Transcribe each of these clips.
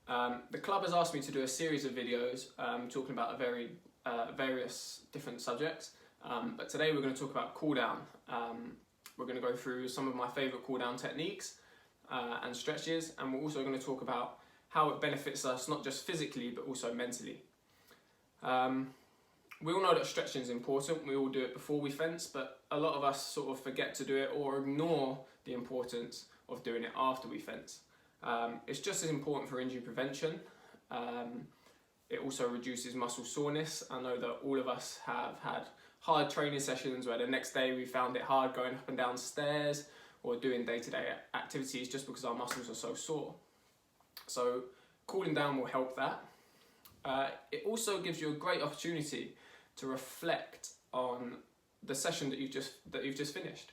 The club has asked me to do a series of videos talking about various different subjects, but today we're going to talk about cool down. We're going to go through some of my favourite cool down techniques and stretches, and we're also going to talk about how it benefits us not just physically but also mentally. We all know that stretching is important. We all do it before we fence, but a lot of us sort of forget to do it or ignore the importance of doing it after we fence. It's just as important for injury prevention. It also reduces muscle soreness. I know that all of us have had hard training sessions where the next day we found it hard going up and down stairs or doing day-to-day activities just because our muscles are so sore. So cooling down will help that. It also gives you a great opportunity to reflect on the session that you've just finished.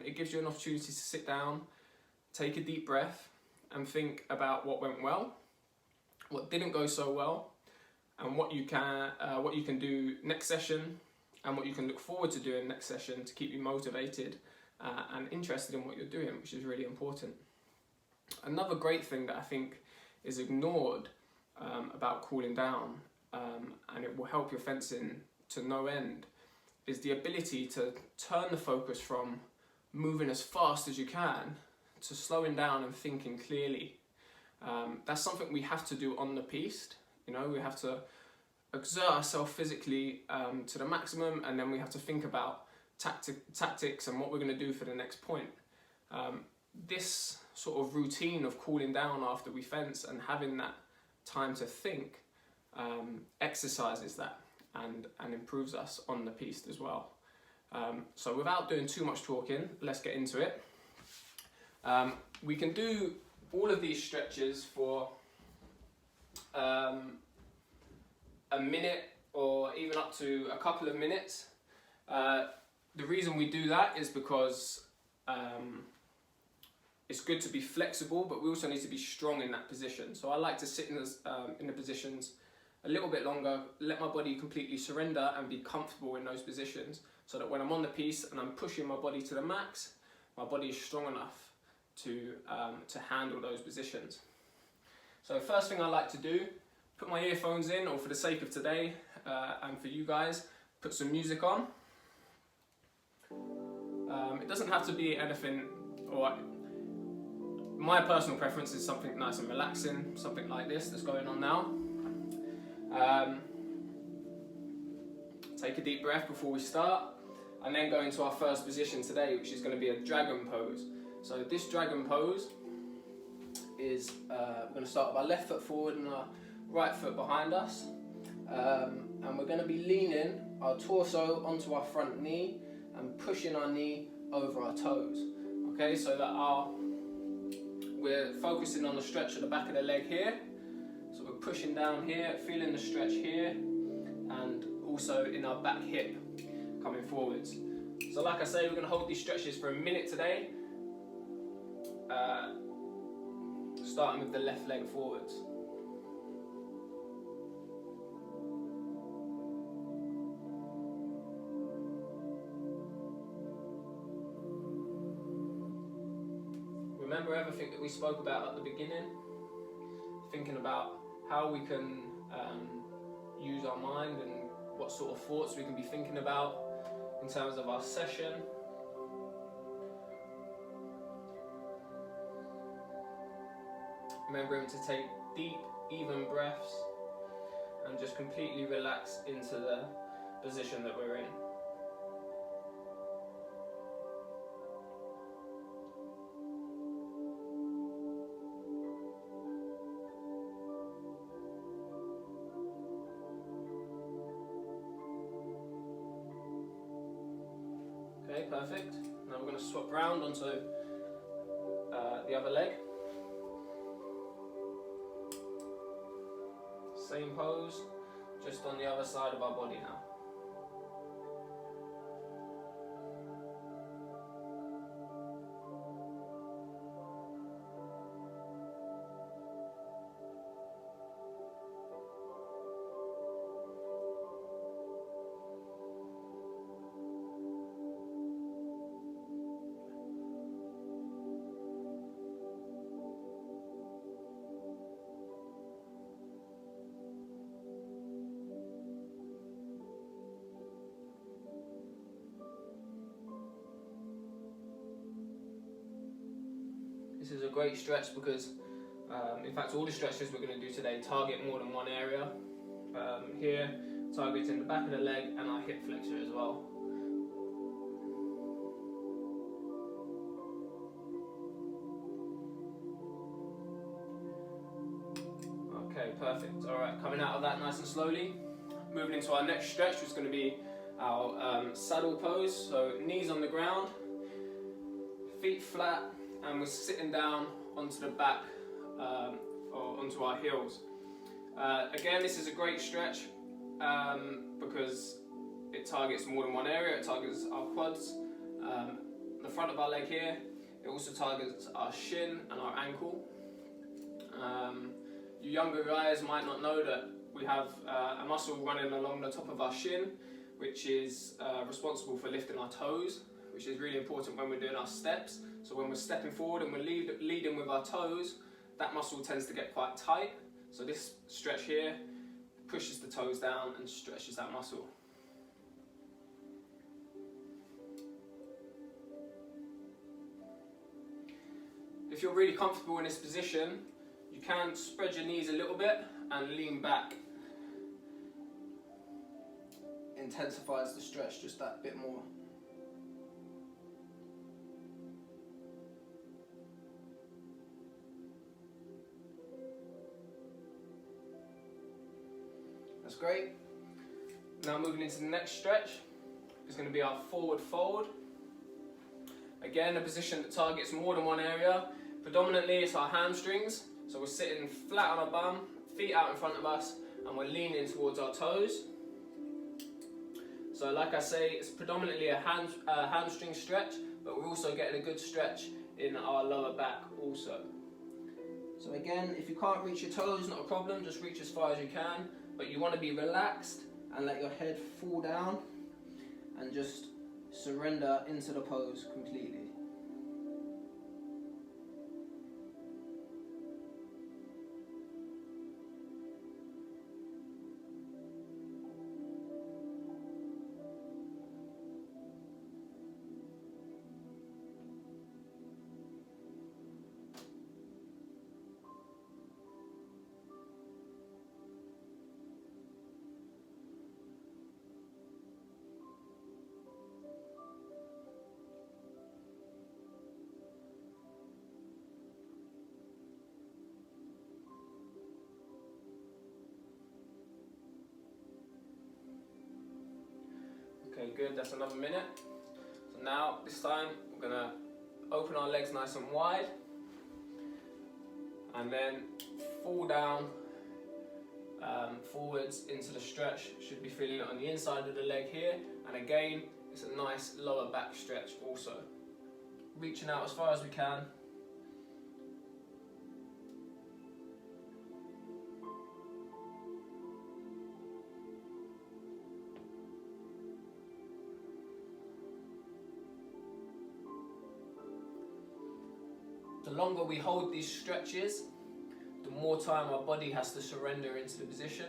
It gives you an opportunity to sit down, take a deep breath, and think about what went well, what didn't go so well, and what you can do next session, and what you can look forward to doing next session to keep you motivated and interested in what you're doing, which is really important. Another great thing that I think is ignored about cooling down, and it will help your fencing to no end, is the ability to turn the focus from moving as fast as you can to slowing down and thinking clearly. That's something we have to do on the piste. We have to exert ourselves physically to the maximum, and then we have to think about tactics and what we're going to do for the next point. This sort of routine of cooling down after we fence and having that time to think exercises that and improves us on the piste as well. So without doing too much talking, let's get into it. We can do all of these stretches for a minute or even up to a couple of minutes. The reason we do that is because it's good to be flexible, but we also need to be strong in that position. So I like to sit in the positions a little bit longer, let my body completely surrender and be comfortable in those positions, so that when I'm on the piste and I'm pushing my body to the max, my body is strong enough to handle those positions. So first thing I like to do, put my earphones in, or for the sake of today and for you guys, put some music on. It doesn't have to be anything, or my personal preference is something nice and relaxing, something like this that's going on now. Take a deep breath before we start, and then go into our first position today, which is going to be a dragon pose. So this dragon pose is, we're going to start with our left foot forward and our right foot behind us, and we're going to be leaning our torso onto our front knee and pushing our knee over our toes. Okay, so that we're focusing on the stretch at the back of the leg here. So we're pushing down here, feeling the stretch here, and also in our back hip coming forwards. So like I say, we're going to hold these stretches for a minute today, starting with the left leg forwards. Remember everything that we spoke about at the beginning, thinking about how we can use our mind and what sort of thoughts we can be thinking about in terms of our session. Remembering to take deep, even breaths and just completely relax into the position that we're in. Okay, perfect. Now we're going to swap round onto the other leg. Same pose, just on the other side of our body now. This is a great stretch because, in fact, all the stretches we're going to do today target more than one area. Here, targeting the back of the leg and our hip flexor as well. Okay, perfect. Alright, coming out of that nice and slowly. Moving into our next stretch, which is going to be our saddle pose. So knees on the ground, feet flat, and we're sitting down onto the back or onto our heels. Again, this is a great stretch because it targets more than one area. It targets our quads, the front of our leg here. It also targets our shin and our ankle. You younger guys might not know that we have a muscle running along the top of our shin, which is responsible for lifting our toes, which is really important when we're doing our steps. So when we're stepping forward and we're leading with our toes, that muscle tends to get quite tight. So this stretch here pushes the toes down and stretches that muscle. If you're really comfortable in this position, you can spread your knees a little bit and lean back. Intensifies the stretch just that bit more. That's great. Now moving into the next stretch is going to be our forward fold. Again, a position that targets more than one area. Predominantly it's our hamstrings. So we're sitting flat on our bum, feet out in front of us, and we're leaning towards our toes. So like I say, it's predominantly a hamstring stretch, but we're also getting a good stretch in our lower back also. So again, if you can't reach your toes, not a problem, just reach as far as you can, but you want to be relaxed and let your head fall down and just surrender into the pose completely. Okay, good, that's another minute. So now, this time, we're gonna open our legs nice and wide and then fall down forwards into the stretch. Should be feeling it on the inside of the leg here. And again, it's a nice lower back stretch also. Reaching out as far as we can. The longer we hold these stretches, the more time our body has to surrender into the position.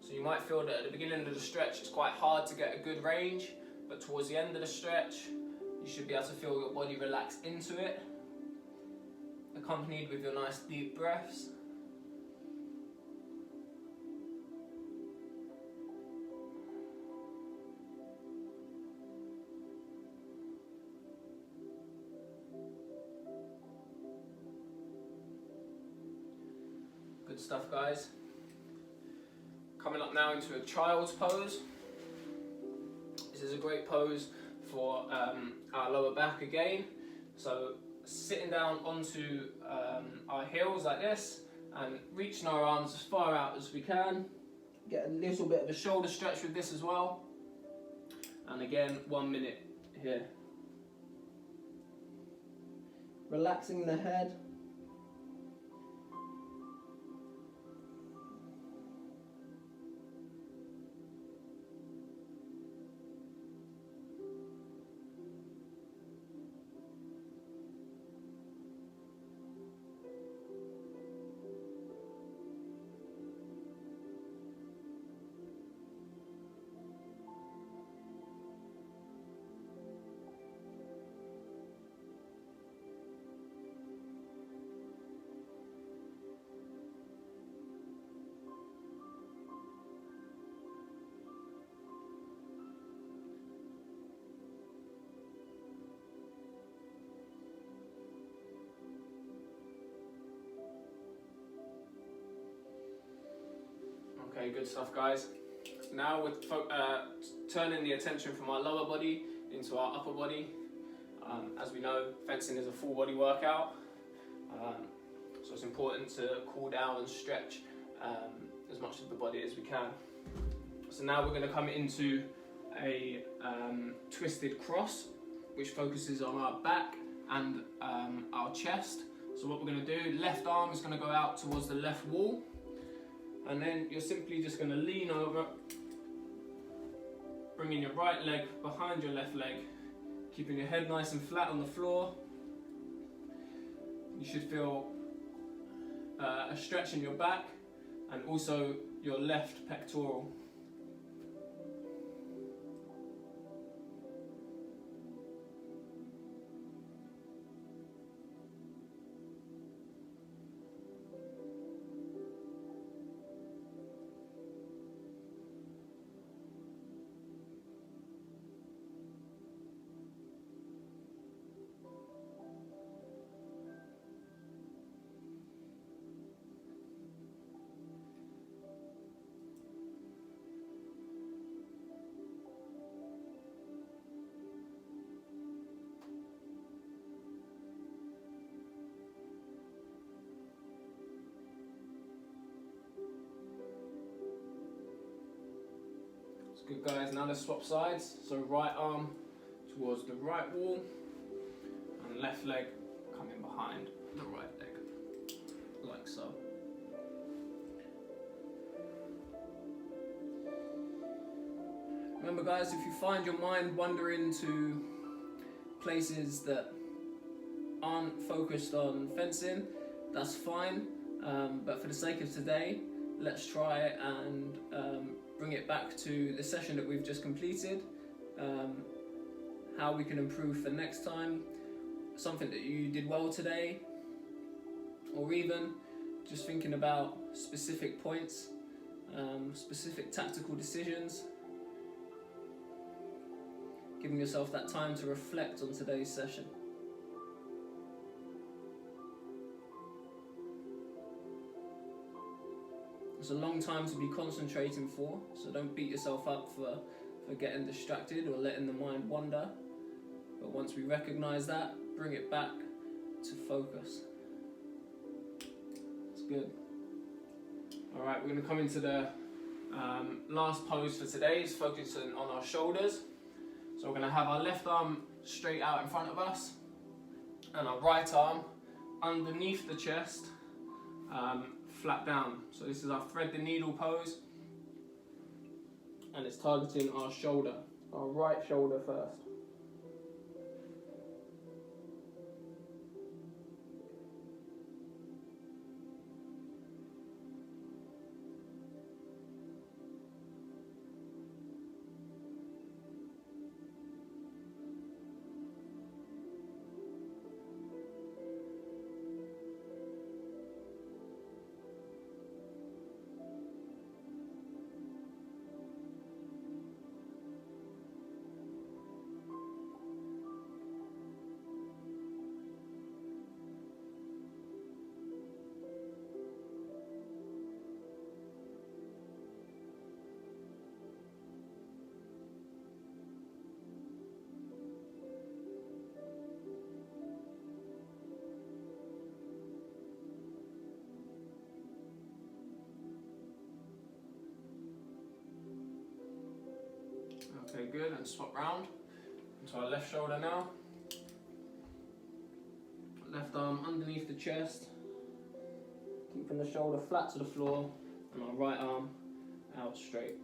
So you might feel that at the beginning of the stretch it's quite hard to get a good range, but towards the end of the stretch you should be able to feel your body relax into it, accompanied with your nice deep breaths. Good stuff, guys. Coming up now into a child's pose. This is a great pose for our lower back again. So sitting down onto our heels like this and reaching our arms as far out as we can. Get a little bit of a shoulder stretch with this as well. And again, 1 minute here. Relaxing the head. Okay, good stuff, guys. Now we're turning the attention from our lower body into our upper body. As we know, fencing is a full body workout, so it's important to cool down and stretch as much of the body as we can. So now we're going to come into a twisted cross, which focuses on our back and our chest. So what we're going to do, left arm is going to go out towards the left wall, and then you're simply just going to lean over, bringing your right leg behind your left leg, keeping your head nice and flat on the floor. You should feel a stretch in your back and also your left pectoral. Good, guys. Now let's swap sides. So right arm towards the right wall and left leg coming behind the right leg, like so. Remember, guys, if you find your mind wandering to places that aren't focused on fencing, that's fine, but for the sake of today, let's try and bring it back to the session that we've just completed, how we can improve for next time, something that you did well today, or even just thinking about specific points, specific tactical decisions, giving yourself that time to reflect on today's session. It's a long time to be concentrating for, so don't beat yourself up for getting distracted or letting the mind wander. But once we recognise that, bring it back to focus. That's good. Alright, we're going to come into the last pose for today. It's focusing on our shoulders. So we're going to have our left arm straight out in front of us and our right arm underneath the chest, flat down. So this is our thread the needle pose, and it's targeting our shoulder, our right shoulder first. Okay, good, and swap round into our left shoulder now. Left arm underneath the chest, keeping the shoulder flat to the floor, and our right arm out straight.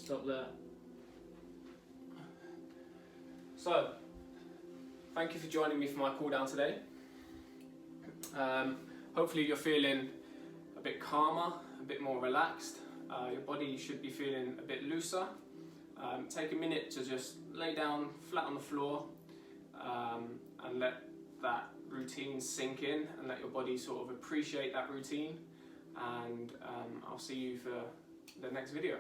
Stop there. So, thank you for joining me for my cool down today. Hopefully you're feeling a bit calmer, a bit more relaxed. Your body should be feeling a bit looser. Take a minute to just lay down flat on the floor and let that routine sink in and let your body sort of appreciate that routine. And I'll see you for the next video.